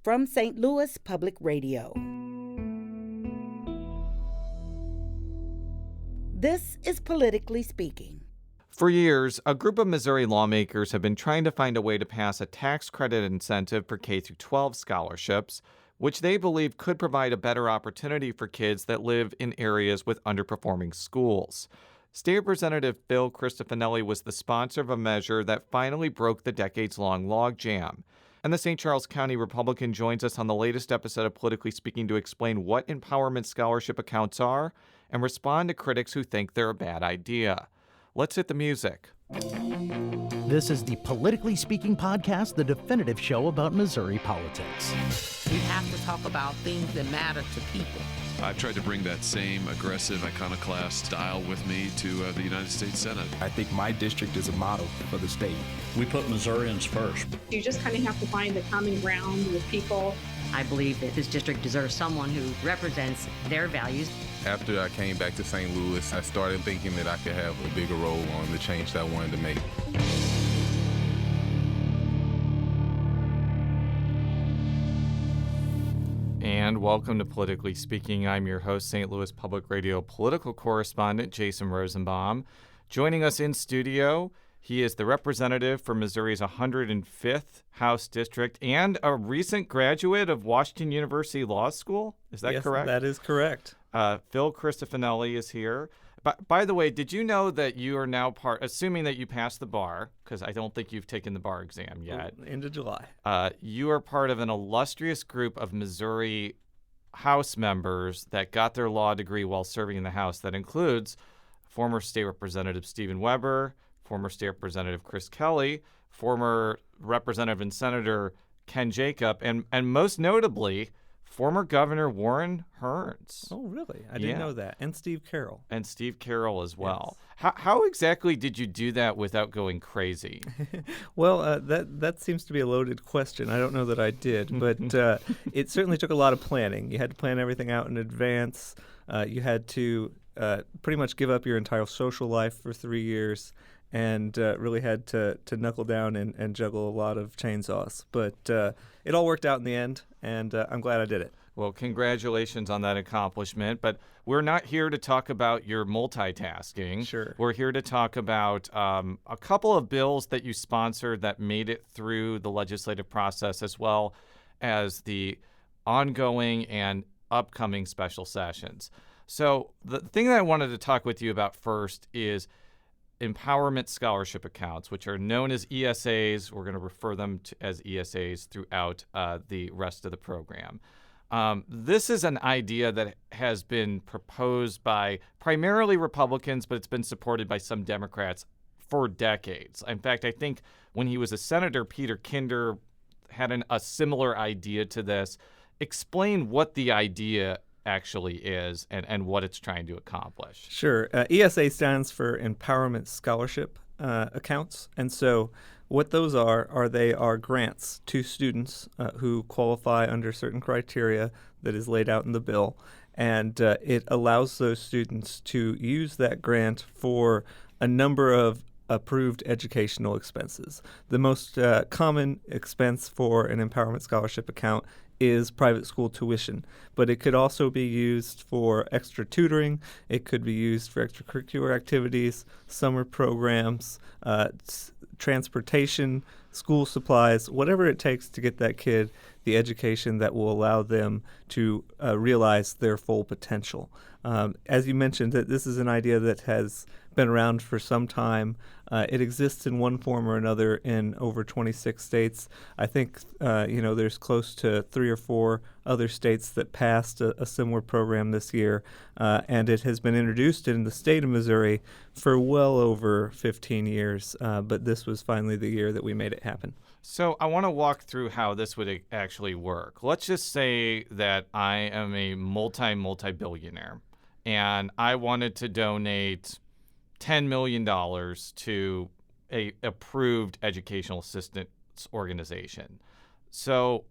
from St. Louis Public Radio. This is Politically Speaking. For years, a group of Missouri lawmakers have been trying to find a way to pass a tax credit incentive for K-12 scholarships, which they believe could provide a better opportunity for kids that live in areas with underperforming schools. State Representative Phil Christofanelli was the sponsor of a measure that finally broke the decades-long logjam. And the St. Charles County Republican joins us on the latest episode of Politically Speaking to explain what empowerment scholarship accounts are and respond to critics who think they're a bad idea. Let's hit the music. This is the Politically Speaking podcast, the definitive show about Missouri politics. We have to talk about things that matter to people. I've tried to bring that same aggressive iconoclast style with me to the United States Senate. I think my district is a model for the state. We put Missourians first. You just kind of have to find the common ground with people. I believe that this district deserves someone who represents their values. After I came back to St. Louis, I started thinking that I could have a bigger role on the change that I wanted to make. And welcome to Politically Speaking. I'm your host, St. Louis Public Radio political correspondent Jason Rosenbaum. Joining us in studio, he is the representative for Missouri's 105th House District and a recent graduate of Washington University Law School. Is that correct? Yes, that is correct. Phil Christofanelli is here. By the way, did you know that you are now assuming that you passed the bar, because I don't think you've taken the bar exam yet. End of July. You are part of an illustrious group of Missouri House members that got their law degree while serving in the House. That includes former State Representative Stephen Weber, former State Representative Chris Kelly, former Representative and Senator Ken Jacob, and most notably, former Governor Warren Hurns. Oh, really? I didn't know that. And Steve Carroll. And Steve Carroll as well. Yes. How exactly did you do that without going crazy? Well, that seems to be a loaded question. I don't know that I did, but it certainly took a lot of planning. You had to plan everything out in advance. You had to pretty much give up your entire social life for 3 years and really had to knuckle down and juggle a lot of chainsaws. But it all worked out in the end, and I'm glad I did it. Well, congratulations on that accomplishment. But we're not here to talk about your multitasking. Sure. We're here to talk about a couple of bills that you sponsored that made it through the legislative process, as well as the ongoing and upcoming special sessions. So the thing that I wanted to talk with you about first is empowerment scholarship accounts, which are known as ESAs. We're going to refer them to as ESAs throughout the rest of the program. This is an idea that has been proposed by primarily Republicans, but it's been supported by some Democrats for decades. In fact, I think when he was a senator, Peter Kinder had a similar idea to this. Explain what the idea actually is and what it's trying to accomplish. Sure. ESA stands for Empowerment Scholarship Accounts. And so what those are grants to students who qualify under certain criteria that is laid out in the bill. And it allows those students to use that grant for a number of approved educational expenses. The most common expense for an empowerment scholarship account is private school tuition, but it could also be used for extra tutoring. It could be used for extracurricular activities, summer programs, transportation, school supplies, whatever it takes to get that kid the education that will allow them to realize their full potential. As you mentioned, that this is an idea that has been around for some time. It exists in one form or another in over 26 states. I think there's close to 3 or 4 other states that passed a similar program this year, and it has been introduced in the state of Missouri for well over 15 years, but this was finally the year that we made it happen. So I want to walk through how this would actually work. Let's just say that I am a multi-billionaire, and I wanted to donate $10 million to a approved educational assistance organization. So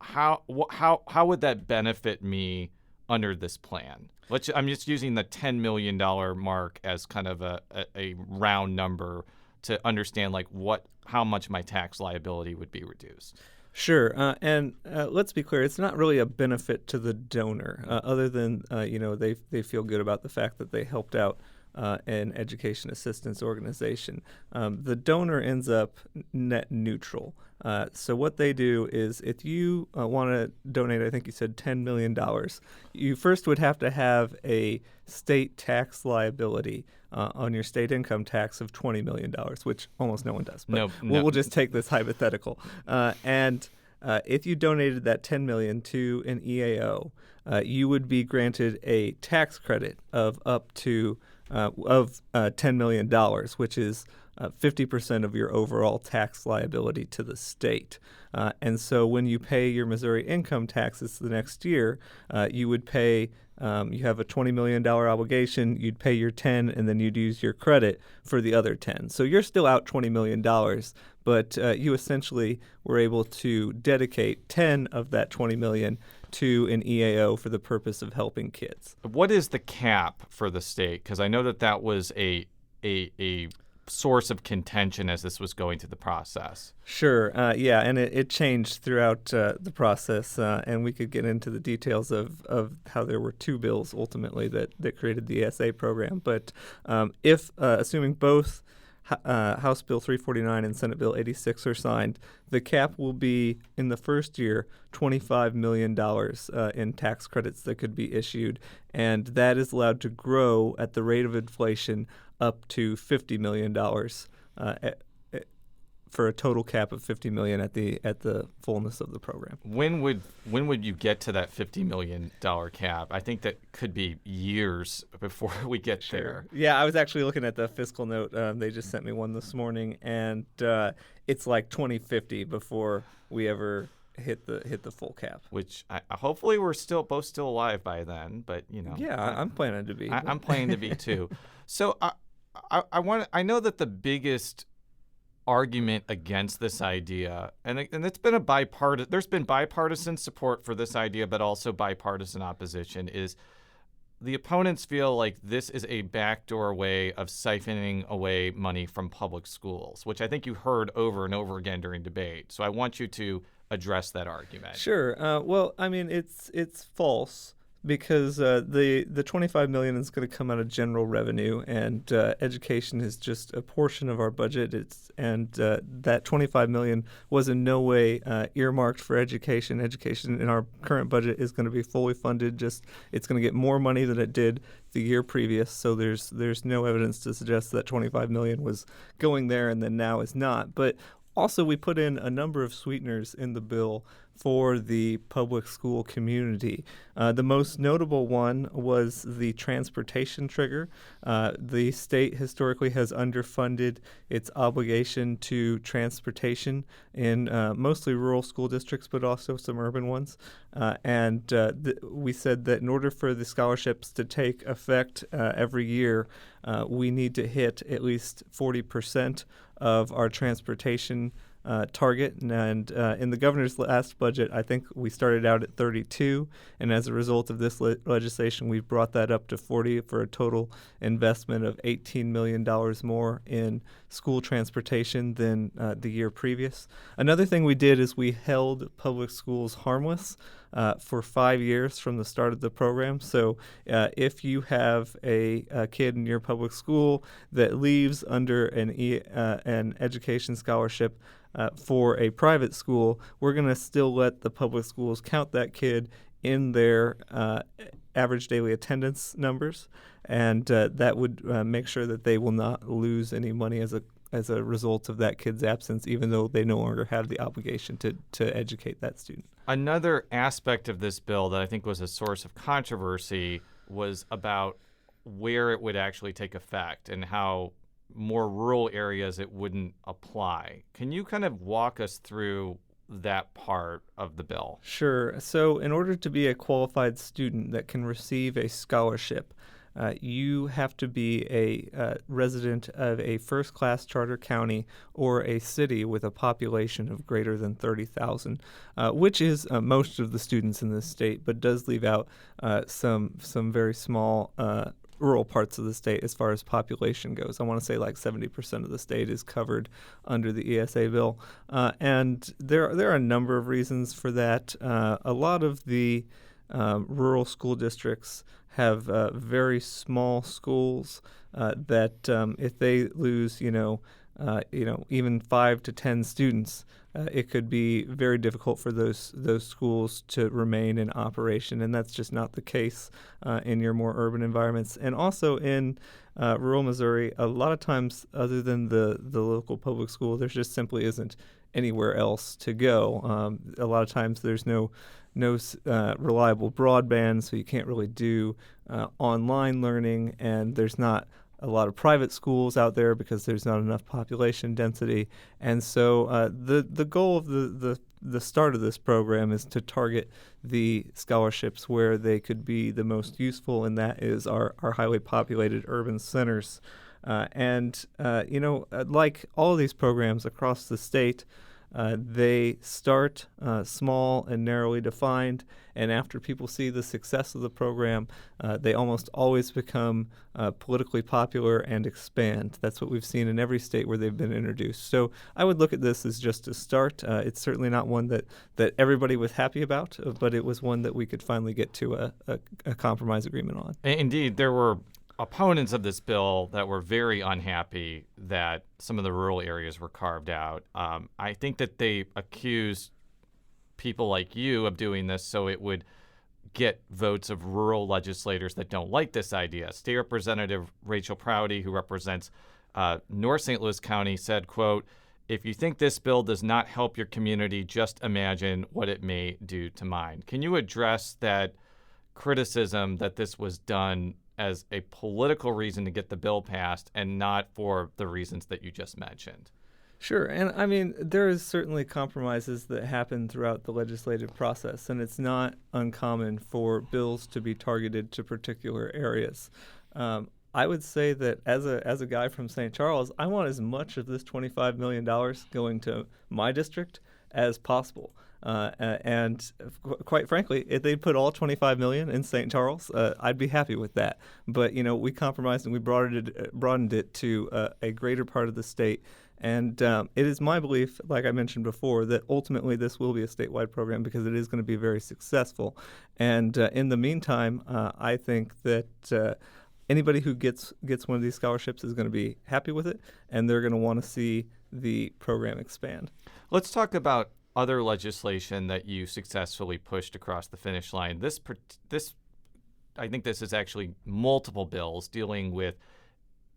how would that benefit me under this plan? I'm just using the $10 million mark as kind of a round number to understand how much my tax liability would be reduced. Sure, and let's be clear, it's not really a benefit to the donor, other than they feel good about the fact that they helped out an education assistance organization. The donor ends up net neutral. So what they do is, if you want to donate, I think you said $10 million, you first would have to have a state tax liability on your state income tax of $20 million, which almost no one does. But we'll just take this hypothetical. And if you donated that $10 million to an EAO, you would be granted a tax credit of up to $10 million, which is 50% of your overall tax liability to the state. And so when you pay your Missouri income taxes the next year, you would pay, you have a $20 million obligation, you'd pay your 10, and then you'd use your credit for the other 10. So you're still out $20 million, but you essentially were able to dedicate 10 of that $20 million to an EAO for the purpose of helping kids. What is the cap for the state? Because I know that was a source of contention as this was going through the process. Sure. Yeah, and it changed throughout the process, and we could get into the details of how there were two bills ultimately that created the ESA program. But if, assuming both House Bill 349 and Senate Bill 86 are signed, the cap will be, in the first year, $25 million in tax credits that could be issued, and that is allowed to grow at the rate of inflation up to $50 million for a total cap of $50 million at the fullness of the program. When would you get to that $50 million cap? I think that could be years before we get there. Yeah, I was actually looking at the fiscal note. They just sent me one this morning, and it's like 2050 before we ever hit the full cap. Which hopefully we're both still alive by then. But yeah, I'm planning to be. I'm planning to be too. So I know that the biggest argument against this idea, and it's been there's been bipartisan support for this idea, but also bipartisan opposition, is the opponents feel like this is a backdoor way of siphoning away money from public schools, which I think you heard over and over again during debate. So I want you to address that argument. Sure. Well, I mean, it's false, because the $25 million is going to come out of general revenue, and education is just a portion of our budget. That $25 million was in no way earmarked for education. Education in our current budget is going to be fully funded. It's going to get more money than it did the year previous. So there's no evidence to suggest that $25 million was going there and then now is not. But also, we put in a number of sweeteners in the bill for the public school community. The most notable one was the transportation trigger. The state historically has underfunded its obligation to transportation in mostly rural school districts, but also some urban ones. We said that in order for the scholarships to take effect every year, we need to hit at least 40% of our transportation target. And in the governor's last budget, I think we started out at 32, and as a result of this legislation, we've brought that up to 40 for a total investment of $18 million more in school transportation than the year previous. Another thing we did is we held public schools harmless for 5 years from the start of the program. So if you have a kid in your public school that leaves under an education scholarship for a private school, we're going to still let the public schools count that kid in their average daily attendance numbers, and that would make sure that they will not lose any money as a result of that kid's absence, even though they no longer have the obligation to educate that student. Another aspect of this bill that I think was a source of controversy was about where it would actually take effect and how more rural areas it wouldn't apply. Can you kind of walk us through that part of the bill? Sure. So in order to be a qualified student that can receive a scholarship, you have to be a resident of a first-class charter county or a city with a population of greater than 30,000, which is most of the students in this state, but does leave out some very small rural parts of the state as far as population goes. I want to say like 70% of the state is covered under the ESA bill. And there are a number of reasons for that. A lot of the rural school districts have very small schools that if they lose, even 5 to 10 students, it could be very difficult for those schools to remain in operation, and that's just not the case in your more urban environments. And also in rural Missouri, a lot of times, other than the local public school, there just simply isn't anywhere else to go. A lot of times, there's no reliable broadband, so you can't really do online learning, and there's not a lot of private schools out there because there's not enough population density. And so the goal of the start of this program is to target the scholarships where they could be the most useful, and that is our highly populated urban centers. Like all of these programs across the state, they start small and narrowly defined, and after people see the success of the program, they almost always become politically popular and expand. That's what we've seen in every state where they've been introduced. So I would look at this as just a start. It's certainly not one that everybody was happy about, but it was one that we could finally get to a compromise agreement on. Indeed, there were opponents of this bill that were very unhappy that some of the rural areas were carved out. I think that they accused people like you of doing this so it would get votes of rural legislators that don't like this idea. State Representative Rachel Prouty, who represents North St. Louis County, said, quote, "If you think this bill does not help your community, just imagine what it may do to mine." Can you address that criticism that this was done as a political reason to get the bill passed and not for the reasons that you just mentioned? Sure. And I mean, there is certainly compromises that happen throughout the legislative process, and it's not uncommon for bills to be targeted to particular areas. I would say that as a guy from St. Charles, I want as much of this $25 million going to my district as possible. And quite frankly, if they put all $25 million in St. Charles, I'd be happy with that. But we compromised and we broadened it to a greater part of the state. And it is my belief, like I mentioned before, that ultimately this will be a statewide program because it is going to be very successful. And in the meantime, I think that anybody who gets one of these scholarships is going to be happy with it, and they're going to want to see the program expand. Let's talk about other legislation that you successfully pushed across the finish line. This I think this is actually multiple bills dealing with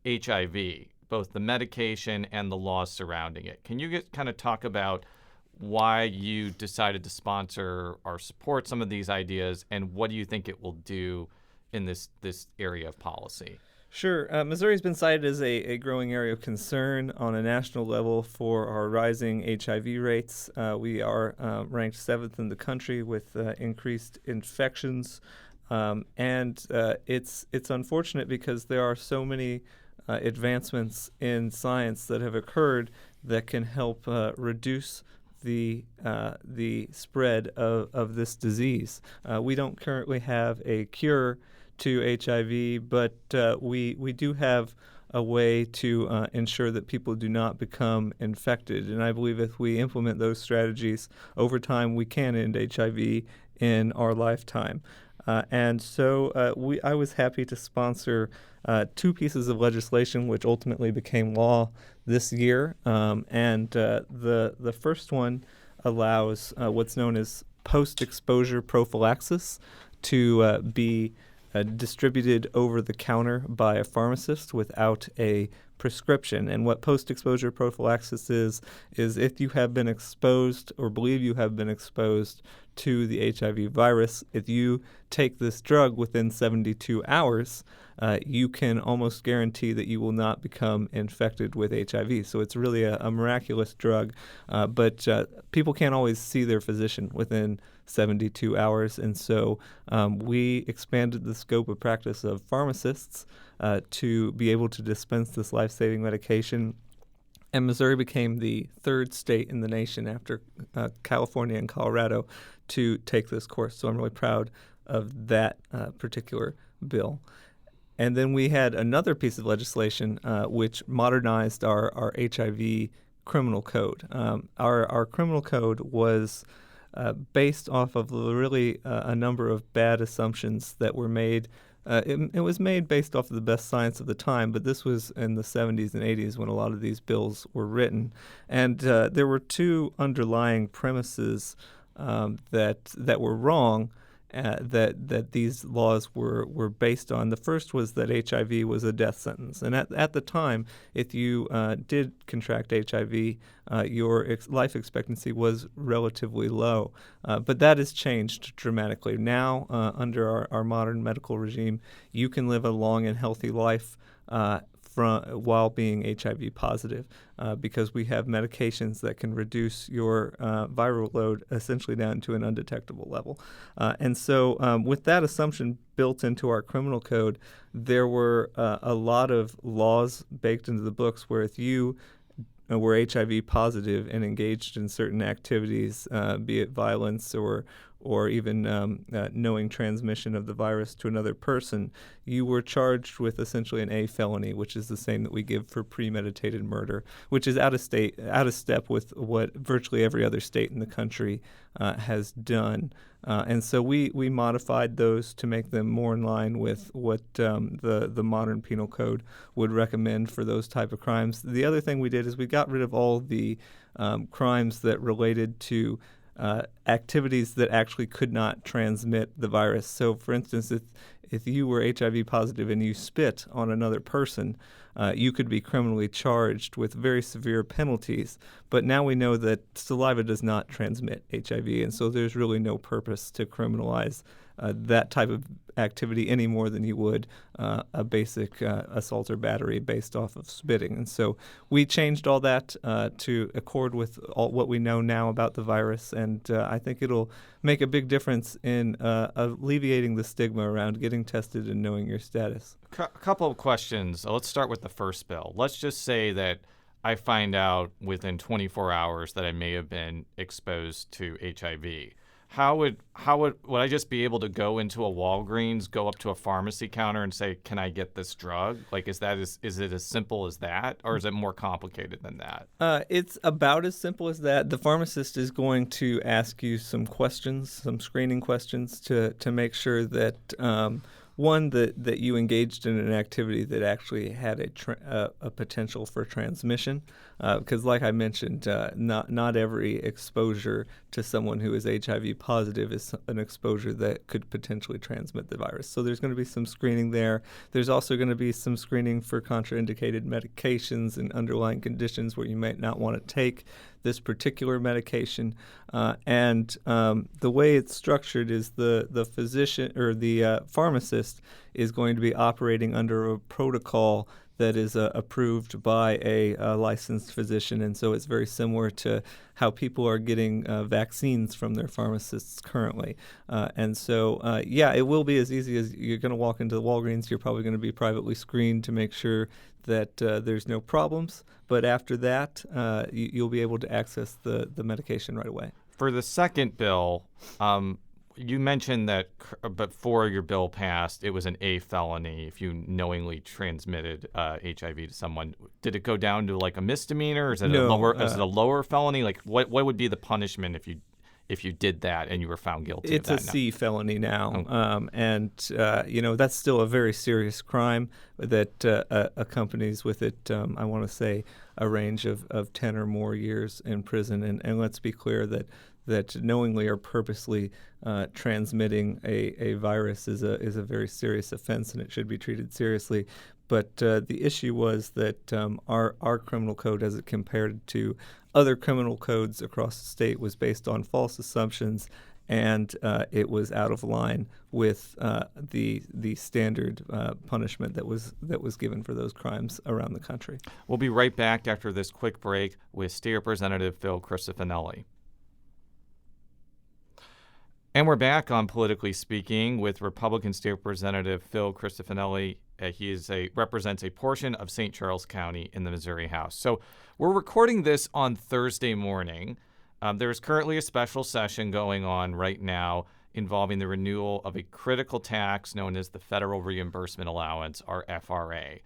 HIV, both the medication and the laws surrounding it. Can you kind of talk about why you decided to sponsor or support some of these ideas, and what do you think it will do in this area of policy? Sure. Missouri's been cited as a growing area of concern on a national level for our rising HIV rates. We are ranked 7th in the country with increased infections. And it's unfortunate because there are so many advancements in science that have occurred that can help reduce the spread of this disease. We don't currently have a cure to HIV, but we do have a way to ensure that people do not become infected. And I believe if we implement those strategies over time, we can end HIV in our lifetime. And so I was happy to sponsor 2 pieces of legislation which ultimately became law this year. And the first one allows what's known as post-exposure prophylaxis to be distributed over the counter by a pharmacist without a prescription. And what post-exposure prophylaxis is if you have been exposed or believe you have been exposed to the HIV virus, if you take this drug within 72 hours, you can almost guarantee that you will not become infected with HIV. So it's really a miraculous drug, but people can't always see their physician within 72 hours. And so we expanded the scope of practice of pharmacists to be able to dispense this life-saving medication. And Missouri became the 3rd state in the nation after California and Colorado to take this course. So I'm really proud of that particular bill. And then we had another piece of legislation which modernized our HIV criminal code. Our criminal code was based off of really a number of bad assumptions that were made. It was made based off of the best science of the time, but this was in the 70s and 80s when a lot of these bills were written. And there were two underlying premises that were wrong that these laws were based on. The first was that HIV was a death sentence. And at the time, if you did contract HIV, your life expectancy was relatively low. But that has changed dramatically. Now, under our modern medical regime, you can live a long and healthy life while being HIV positive because we have medications that can reduce your viral load essentially down to an undetectable level. And so with that assumption built into our criminal code, there were a lot of laws baked into the books where if you were HIV positive and engaged in certain activities, be it violence or even knowing transmission of the virus to another person, you were charged with essentially an A felony, which is the same that we give for premeditated murder, which is out of step with what virtually every other state in the country has done. And so we modified those to make them more in line with what the modern penal code would recommend for those type of crimes. The other thing we did is we got rid of all the crimes that related to activities that actually could not transmit the virus. So, for instance, if you were HIV positive and you spit on another person, you could be criminally charged with very severe penalties. But now we know that saliva does not transmit HIV, and so there's really no purpose to criminalize that type of activity any more than you would a basic assault or battery based off of spitting. And so we changed all that to accord with all what we know now about the virus, and I think it'll make a big difference in alleviating the stigma around getting tested and knowing your status. A couple of questions. Let's start with the first bill. Let's just say that I find out within 24 hours that I may have been exposed to HIV. How would I just be able to go into a Walgreens, go up to a pharmacy counter and say, "Can I get this drug?" Like, is it as simple as that, or is it more complicated than that? It's about as simple as that. The pharmacist is going to ask you some questions, some screening questions to make sure that one, that you engaged in an activity that actually had a potential for transmission, because like I mentioned, not every exposure to someone who is HIV positive is an exposure that could potentially transmit the virus. So there's going to be some screening there. There's also going to be some screening for contraindicated medications and underlying conditions where you might not want to take this particular medication. And the way it's structured is the physician or the pharmacist is going to be operating under a protocol that is approved by a licensed physician. And so it's very similar to how people are getting vaccines from their pharmacists currently. And so, it will be as easy as you're going to walk into the Walgreens. You're probably going to be privately screened to make sure that there's no problems. But after that, you'll be able to access the medication right away. For the second bill, you mentioned that before your bill passed, it was an A felony if you knowingly transmitted HIV to someone. Did it go down to like a misdemeanor, or is it No, is it a lower felony? Like, what would be the punishment if you did that and you were found guilty of that? It's a C felony now, and that's still a very serious crime that accompanies with it, I want to say, a range of 10 or more years in prison. And let's be clear that knowingly or purposely transmitting a virus is a very serious offense, and it should be treated seriously. But the issue was that our criminal code, as it compared to other criminal codes across the state, was based on false assumptions, and it was out of line with the standard punishment that was given for those crimes around the country. We'll be right back after this quick break with State Representative Phil Christofanelli. And we're back on Politically Speaking with Republican State Representative Phil Christofanelli. He represents a portion of St. Charles County in the Missouri House. So we're recording this on Thursday morning. There is currently a special session going on right now involving the renewal of a critical tax known as the Federal Reimbursement Allowance, or FRA.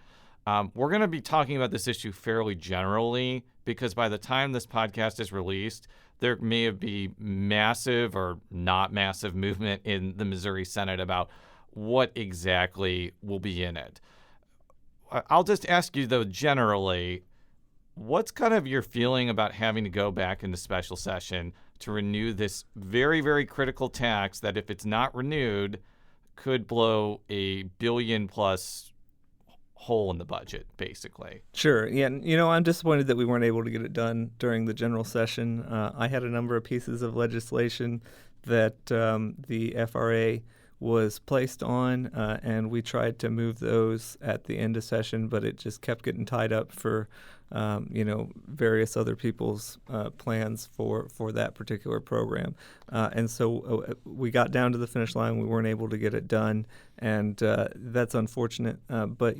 We're going to be talking about this issue fairly generally because by the time this podcast is released, there may be massive or not massive movement in the Missouri Senate about what exactly will be in it. I'll just ask you, though, generally, what's kind of your feeling about having to go back into special session to renew this very, very critical tax that, if it's not renewed, could blow a billion-plus hole in the budget, basically? Sure. Yeah. I'm disappointed that we weren't able to get it done during the general session. I had a number of pieces of legislation that the FRA was placed on, and we tried to move those at the end of session, but it just kept getting tied up for various other people's plans for that particular program. And so we got down to the finish line. We weren't able to get it done, and that's unfortunate. But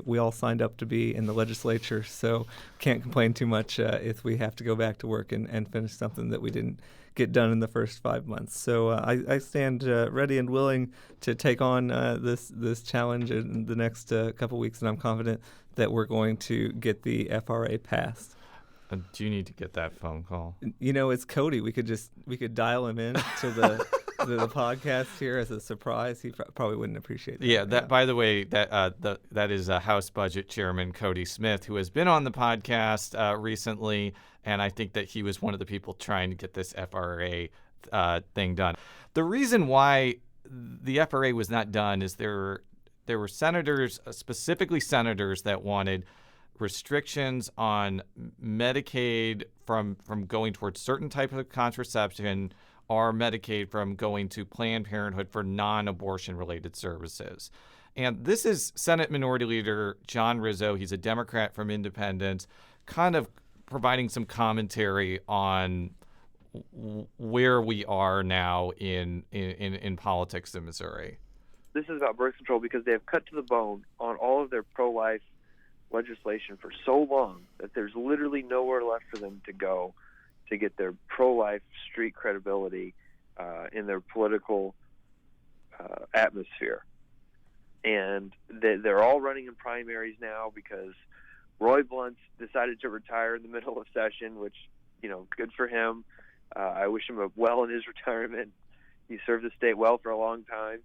we all signed up to be in the legislature, so can't complain too much if we have to go back to work and finish something that we didn't get done in the first 5 months. So I stand ready and willing to take on this challenge in the next couple weeks, and I'm confident that we're going to get the FRA passed. Do you need to get that phone call? It's Cody. We could dial him in to the podcast here as a surprise. He probably wouldn't appreciate that. Yeah. By the way, that is House Budget Chairman Cody Smith, who has been on the podcast recently, and I think that he was one of the people trying to get this FRA thing done. The reason why the FRA was not done is there were senators, specifically senators, that wanted restrictions on Medicaid from going towards certain types of contraception, or Medicaid from going to Planned Parenthood for non-abortion related services. And this is Senate Minority Leader John Rizzo. He's a Democrat from Independence, kind of providing some commentary on where we are now in politics in Missouri. This is about birth control because they have cut to the bone on all of their pro-life legislation for so long that there's literally nowhere left for them to go to get their pro-life street credibility in their political atmosphere. And they're all running in primaries now because Roy Blunt's decided to retire in the middle of session, which, good for him. I wish him well in his retirement. He served the state well for a long time.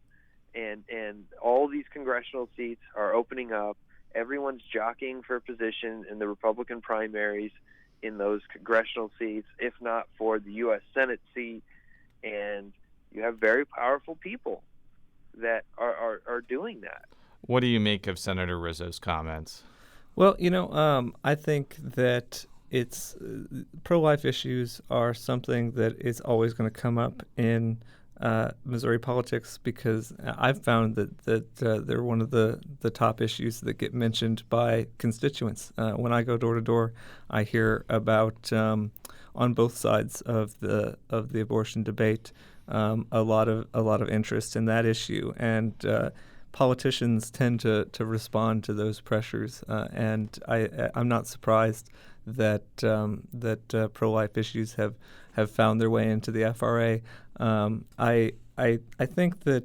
And all these congressional seats are opening up. Everyone's jockeying for a position in the Republican primaries in those congressional seats, if not for the U.S. Senate seat. And you have very powerful people that are doing that. What do you make of Senator Rizzo's comments? Well, I think that it's pro-life issues are something that is always going to come up in Missouri politics because I've found that they're one of the top issues that get mentioned by constituents. When I go door to door, I hear about on both sides of the abortion debate a lot of interest in that issue, and politicians tend to respond to those pressures, and I'm not surprised that pro-life issues have found their way into the FRA. I think that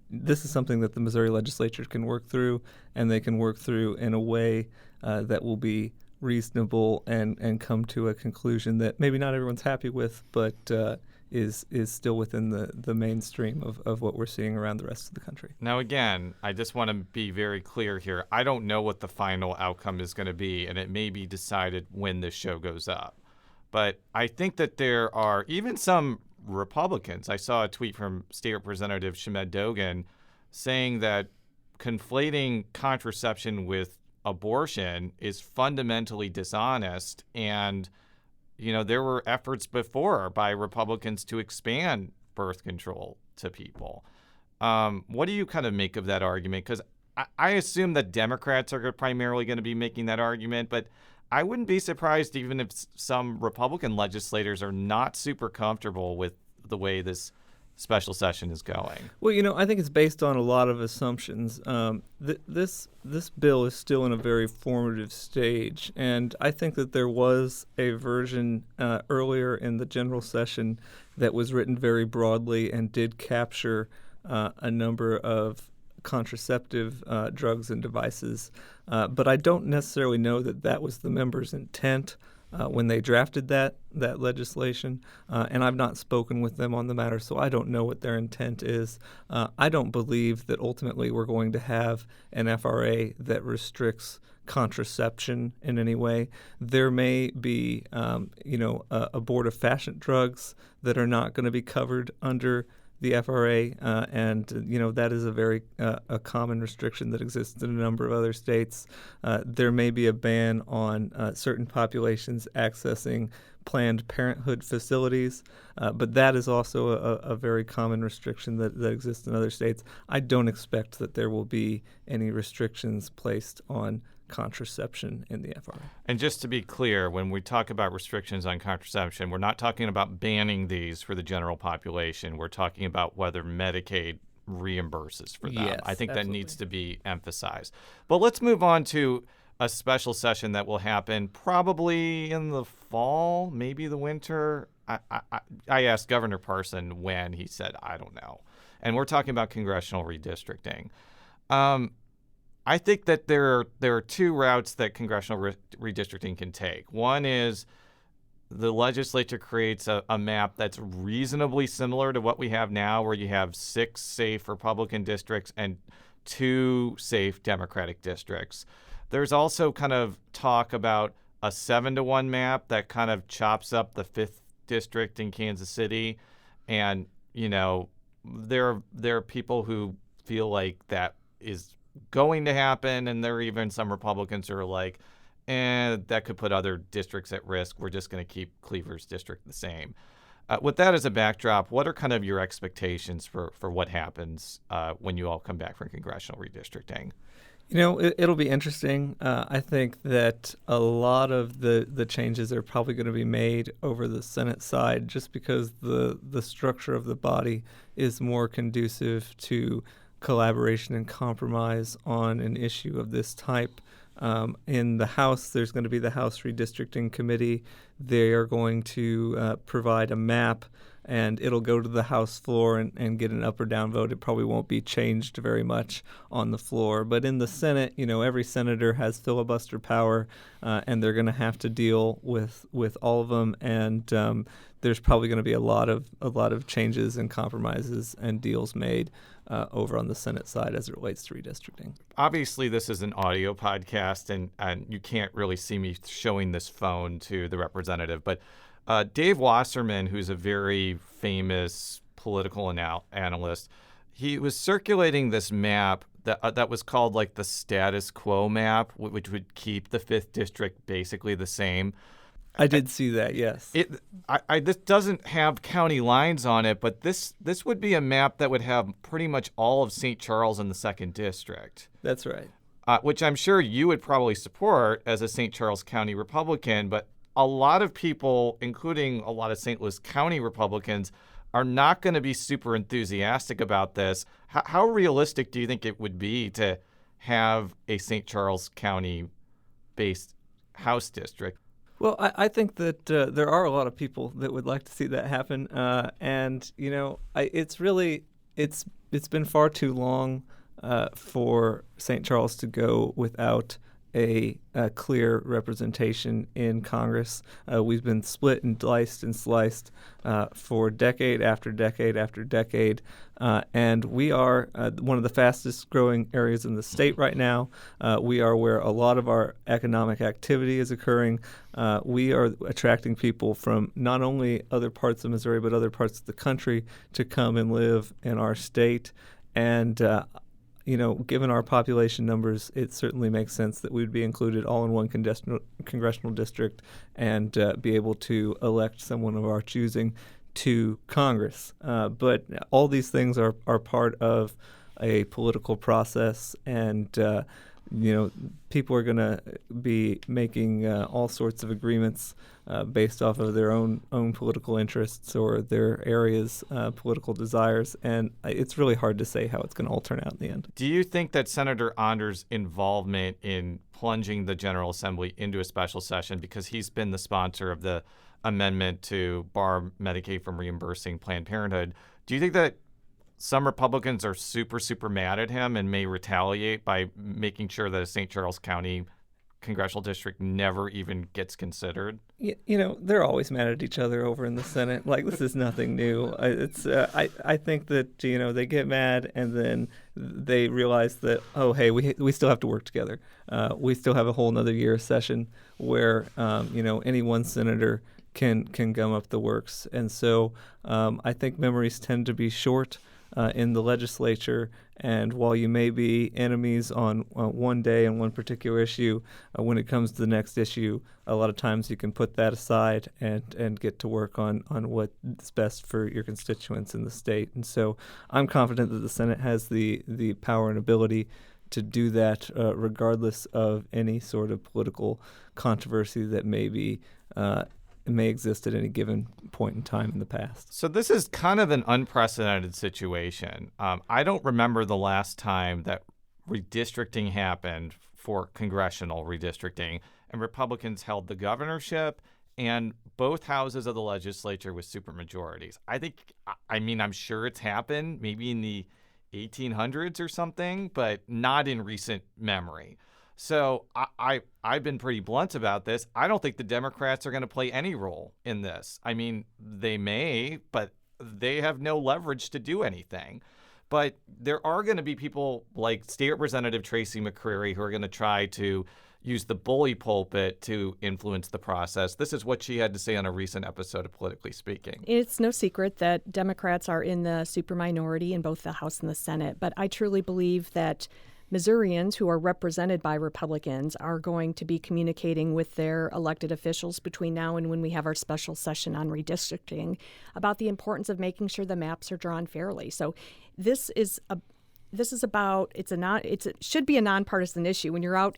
this is something that the Missouri legislature can work through, and they can work through in a way that will be reasonable and come to a conclusion that maybe not everyone's happy with, but is still within the mainstream of what we're seeing around the rest of the country. Now, again, I just want to be very clear here. I don't know what the final outcome is going to be, and it may be decided when this show goes up. But I think that there are even some Republicans. I saw a tweet from State Representative Shamed Dogan saying that conflating contraception with abortion is fundamentally dishonest, and there were efforts before by Republicans to expand birth control to people. What do you kind of make of that argument? Because I assume that Democrats are primarily going to be making that argument, but I wouldn't be surprised even if some Republican legislators are not super comfortable with the way this special session is going. Well, I think it's based on a lot of assumptions. This bill is still in a very formative stage, and I think that there was a version earlier in the general session that was written very broadly and did capture a number of contraceptive drugs and devices. But I don't necessarily know that that was the members' intent when they drafted that legislation, and I've not spoken with them on the matter, so I don't know what their intent is. I don't believe that ultimately we're going to have an FRA that restricts contraception in any way. There may be, abortifacient drugs that are not going to be covered under the FRA, and that is a very a common restriction that exists in a number of other states. There may be a ban on certain populations accessing Planned Parenthood facilities, but that is also a very common restriction that exists in other states. I don't expect that there will be any restrictions placed on contraception in the FRA. And just to be clear, when we talk about restrictions on contraception, we're not talking about banning these for the general population. We're talking about whether Medicaid reimburses for them. Yes, I think absolutely. that needs to be emphasized. But let's move on to a special session that will happen probably in the fall, maybe the winter. I asked Governor Parson when. He said, I don't know. And we're talking about congressional redistricting. I think that there are two routes that congressional redistricting can take. One is the legislature creates a map that's reasonably similar to what we have now, where you have 6 safe Republican districts and 2 safe Democratic districts. There's also kind of talk about a 7-to-1 map that kind of chops up the 5th district in Kansas City. And, there are people who feel like that is going to happen, and there are even some Republicans who are like, that could put other districts at risk. We're just going to keep Cleaver's district the same. With that as a backdrop, what are kind of your expectations for what happens when you all come back from congressional redistricting? It'll be interesting. I think that a lot of the changes are probably going to be made over the Senate side, just because the structure of the body is more conducive to collaboration and compromise on an issue of this type. In the House, there's going to be the House Redistricting Committee. They are going to provide a map, and it'll go to the House floor and get an up or down vote. It probably won't be changed very much on the floor. But in the Senate, every senator has filibuster power, and they're going to have to deal with all of them. And there's probably going to be a lot of changes and compromises and deals made over on the Senate side as it relates to redistricting. Obviously, this is an audio podcast, and you can't really see me showing this phone to the representative. But Dave Wasserman, who's a very famous political analyst, he was circulating this map that was called like the status quo map, which would keep the 5th district basically the same. I did see that, yes. This doesn't have county lines on it, but this would be a map that would have pretty much all of St. Charles in the 2nd district. That's right. Which I'm sure you would probably support as a St. Charles County Republican, but a lot of people, including a lot of St. Louis County Republicans, are not going to be super enthusiastic about this. How realistic do you think it would be to have a St. Charles County-based House district? Well, I think that there are a lot of people that would like to see that happen, and it's been far too long for St. Charles to go without a clear representation in Congress. We've been split and diced and sliced for decade after decade after decade, and we are one of the fastest growing areas in the state right now. We are where a lot of our economic activity is occurring. We are attracting people from not only other parts of Missouri but other parts of the country to come and live in our state. And given our population numbers, it certainly makes sense that we would be included all in one congressional district and be able to elect someone of our choosing to Congress. But all these things are part of a political process, and people are going to be making all sorts of agreements based off of their own political interests or their area's political desires, and it's really hard to say how it's going to all turn out in the end. Do you think that Senator Onder's involvement in plunging the General Assembly into a special session, because he's been the sponsor of the amendment to bar Medicaid from reimbursing Planned Parenthood. Do you think that some Republicans are super mad at him and may retaliate by making sure that a St. Charles County congressional district never even gets considered? They're always mad at each other over in the Senate. Like, this is nothing new. I think that, they get mad and then they realize that, oh, hey, we still have to work together. We still have a whole nother year of session where, any one senator can gum up the works. And so I think memories tend to be short in the legislature. And while you may be enemies on one day and one particular issue, when it comes to the next issue, a lot of times you can put that aside and get to work on what's best for your constituents in the state. And so I'm confident that the Senate has the power and ability to do that regardless of any sort of political controversy that may exist at any given point in time in the past. So this is kind of an unprecedented situation. I don't remember the last time that redistricting happened for congressional redistricting, and Republicans held the governorship and both houses of the legislature with supermajorities. I'm sure it's happened maybe in the 1800s or something, but not in recent memory. So I've been pretty blunt about this. I don't think the Democrats are going to play any role in this. I mean, they may, but they have no leverage to do anything. But there are going to be people like State Representative Tracy McCreary who are going to try to use the bully pulpit to influence the process. This is what she had to say on a recent episode of Politically Speaking. It's no secret that Democrats are in the super minority in both the House and the Senate. But I truly believe that Missourians who are represented by Republicans are going to be communicating with their elected officials between now and when we have our special session on redistricting about the importance of making sure the maps are drawn fairly. So it should be a nonpartisan issue. When you're out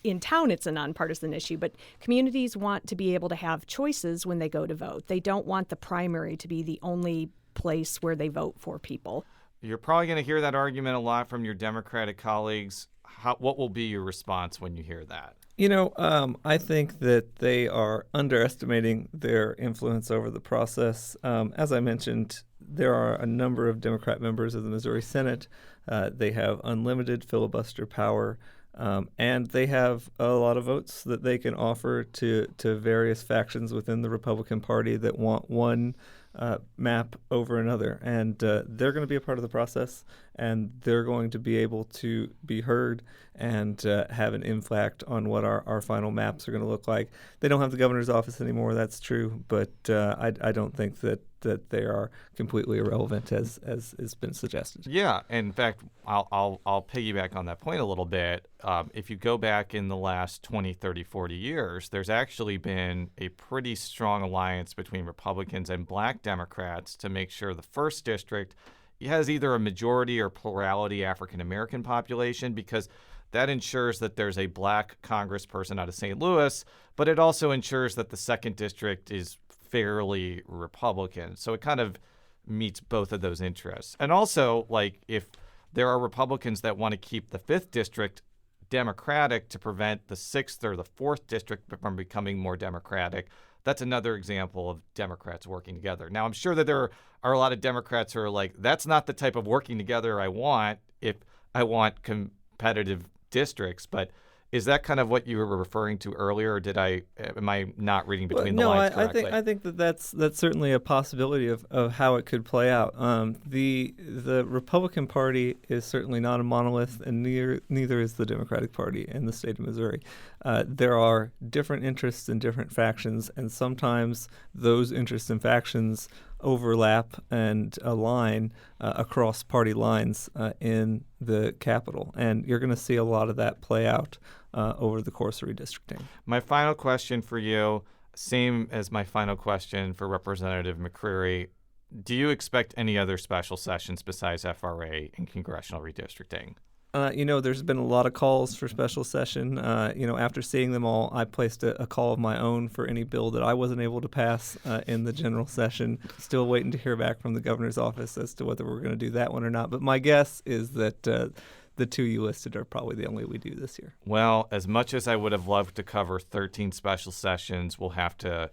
in town, it's a nonpartisan issue, but communities want to be able to have choices when they go to vote. They don't want the primary to be the only place where they vote for people. You're probably going to hear that argument a lot from your Democratic colleagues. What will be your response when you hear that? I think that they are underestimating their influence over the process. As I mentioned, there are a number of Democrat members of the Missouri Senate. They have unlimited filibuster power, and they have a lot of votes that they can offer to various factions within the Republican Party that want one map over another. And they're going to be a part of the process, and they're going to be able to be heard and have an impact on what our final maps are going to look like. They don't have the governor's office anymore, that's true, but I don't think that they are completely irrelevant as has been suggested. Yeah, in fact, I'll piggyback on that point a little bit. If you go back in the last 20, 30, 40 years, there's actually been a pretty strong alliance between Republicans and Black Democrats to make sure the first district has either a majority or plurality African-American population, because that ensures that there's a Black congressperson out of St. Louis, but it also ensures that the second district is fairly Republican. So it kind of meets both of those interests. And also, like, if there are Republicans that want to keep the 5th district Democratic to prevent the 6th or the 4th district from becoming more Democratic, that's another example of Democrats working together. Now, I'm sure that there are a lot of Democrats who are like, that's not the type of working together I want if I want competitive districts. But is that kind of what you were referring to earlier, or am I not reading between the lines correctly? I think that's certainly a possibility of how it could play out. The Republican Party is certainly not a monolith, and neither is the Democratic Party in the state of Missouri. There are different interests and different factions, and sometimes those interests and factions overlap and align across party lines in the Capitol. And you're going to see a lot of that play out over the course of redistricting. My final question for you, same as my final question for Representative McCreary, do you expect any other special sessions besides FRA in congressional redistricting? There's been a lot of calls for special session. After seeing them all, I placed a call of my own for any bill that I wasn't able to pass in the general session. Still waiting to hear back from the governor's office as to whether we're going to do that one or not. But my guess is that the two you listed are probably the only we do this year. Well, as much as I would have loved to cover 13 special sessions, we'll have to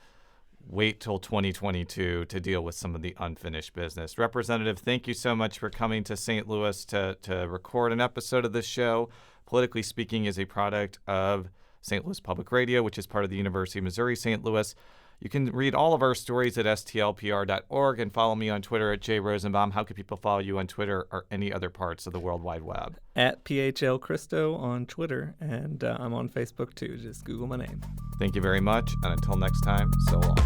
wait till 2022 to deal with some of the unfinished business. Representative, thank you so much for coming to St. Louis to record an episode of this show. Politically Speaking is a product of St. Louis Public Radio, which is part of the University of Missouri St. Louis. You can read all of our stories at stlpr.org and follow me on Twitter at @Rosenbaum. How can people follow you on Twitter or any other parts of the World Wide Web? At PHL Christo on Twitter, and I'm on Facebook too. Just Google my name. Thank you very much, and until next time, so long.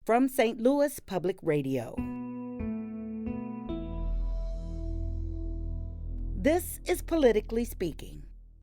From St. Louis Public Radio. This is Politically Speaking.